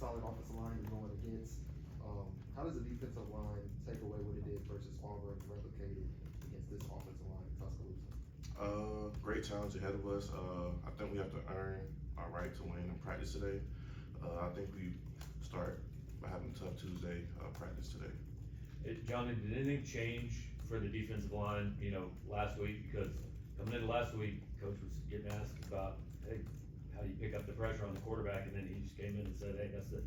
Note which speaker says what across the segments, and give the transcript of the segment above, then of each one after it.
Speaker 1: solid offensive line you're going against. How does the defensive line take away what it did versus Auburn and replicate it against this offensive line in Tuscaloosa?
Speaker 2: Great challenge ahead of us. I think we have to earn our right to win in practice today. I think we start by having a tough Tuesday practice today.
Speaker 3: Hey, Johnny, did anything change for the defensive line, last week? Because coming into last week, coach was getting asked about, hey, how do you pick up the pressure on the quarterback? And then he just came in and said, hey, that's the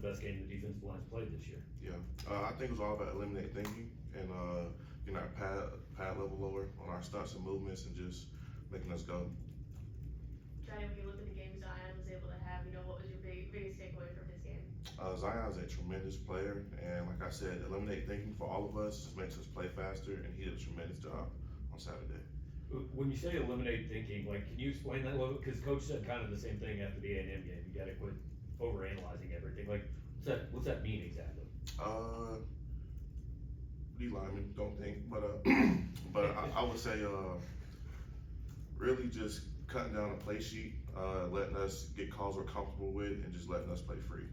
Speaker 3: best game the defensive line's played this year.
Speaker 2: Yeah, I think it was all about eliminate thinking and getting our pad level lower on our stunts and movements and just making us go.
Speaker 4: Johnny, when you look at the game Zion was able to have, what was your biggest takeaway from his game?
Speaker 2: Zion's a tremendous player, and like I said, eliminate thinking for all of us just makes us play faster, and he did a tremendous job on Saturday.
Speaker 3: When you say eliminate thinking, can you explain that a little? Because coach said kind of the same thing after the A&M game. You got to quit overanalyzing everything. What's that mean exactly?
Speaker 2: D linemen don't think, but I would say really just cutting down a play sheet, letting us get calls we're comfortable with, and just letting us play free.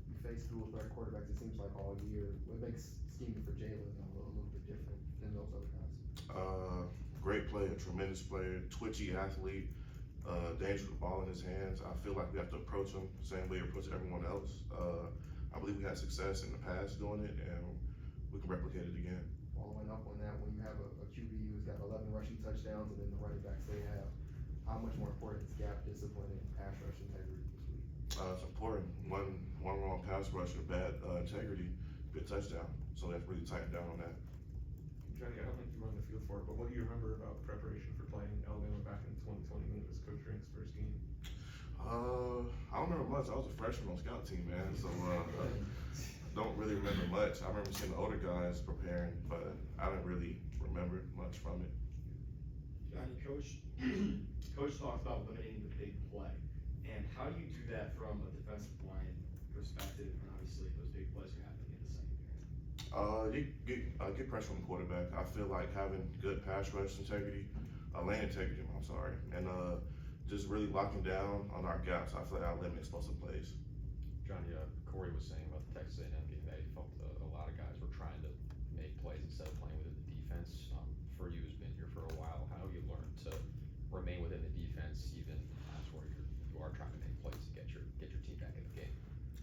Speaker 1: You faced dual threat quarterbacks, it seems like all year. What makes scheming for Jalen a little bit different than those other guys?
Speaker 2: Great player, tremendous player, twitchy athlete, dangerous with the ball in his hands. I feel like we have to approach him the same way we approach everyone else. I believe we had success in the past doing it, and we can replicate it again.
Speaker 1: Following up on that, when you have a QB who's got 11 rushing touchdowns and then the running backs they have, how much more important is gap discipline and pass rush integrity this week?
Speaker 2: It's important. One wrong pass rush or bad integrity, good touchdown. So we have to really tighten down on that.
Speaker 5: Johnny, I don't think you were on the field for it, but what do you remember about preparation for playing Alabama back in 2020 when it was Coach Drink's first game?
Speaker 2: I don't remember much. I was a freshman on scout team, man, so don't really remember much. I remember seeing the older guys preparing, but I didn't really remember much from it.
Speaker 6: Johnny, Coach talks about limiting the big play, and how do you do that from a defensive line perspective? And obviously, those big plays are happening in the secondary.
Speaker 2: You get pressure on the quarterback. I feel like having good pass rush integrity, lane integrity, I'm sorry, and just really locking down on our gaps. I feel like I limit explosive plays.
Speaker 7: Johnny, Corey was saying about the Texas A&M game that he felt a lot of guys were trying to make plays instead of playing within the defense. For you, who's been here for a while, how have you learned to remain within the defense even as where you are trying to make plays to get your team back in the game?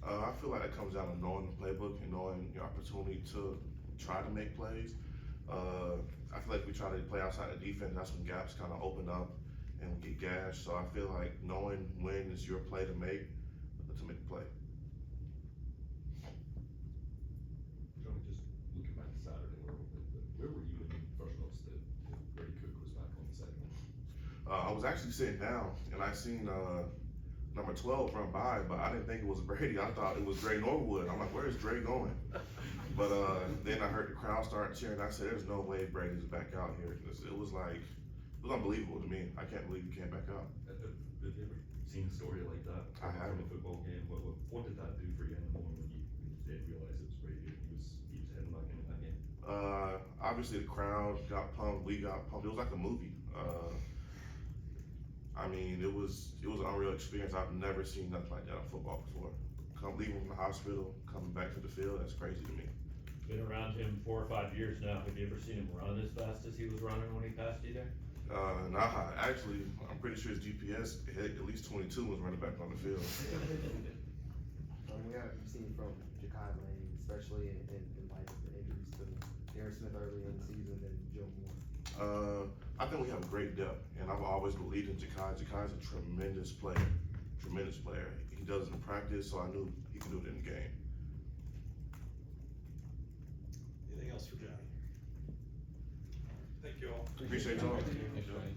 Speaker 2: I feel like it comes down to knowing the playbook and knowing your opportunity to try to make plays. I feel like we try to play outside the defense, that's when gaps kind of open up and we get gashed. So I feel like knowing when is your play to make a play.
Speaker 8: Johnny, just looking back to Saturday a little bit, where were you when you first noticed that Brady Cook was back on the second?
Speaker 2: I was actually sitting down and I seen number 12 run by, but I didn't think it was Brady. I thought it was Dre Norwood. I'm like, where is Dre going? But then I heard the crowd start cheering. I said, there's no way Brady's back out here. It was unbelievable to me. I can't believe he came back out.
Speaker 8: Have you ever seen a story like that?
Speaker 2: I haven't.
Speaker 8: From a football game. What did that do for you in the morning when you did realize it was Brady? He was heading back into that game.
Speaker 2: Obviously the crowd got pumped. We got pumped. It was like a movie. I mean, it was an unreal experience. I've never seen nothing like that in football before. Leaving from the hospital, coming back to the field, that's crazy to me.
Speaker 3: Been around him 4 or 5 years now. Have you ever seen him run as fast as he was running when he passed you there?
Speaker 2: Nah, actually, I'm pretty sure his GPS hit at least 22 was running back on the field.
Speaker 1: We've seen from Ja'Kai Lane, especially in light of the injuries to Darren Smith early in the season and Joe Moore.
Speaker 2: I think we have great depth, and I've always believed in Ja'Kai. Ja'Kai's a tremendous player. He does it in practice, so I knew he could do it in the game.
Speaker 9: Anything else for Johnny? Thank you all.
Speaker 2: Appreciate y'all.
Speaker 7: Thanks, Johnny.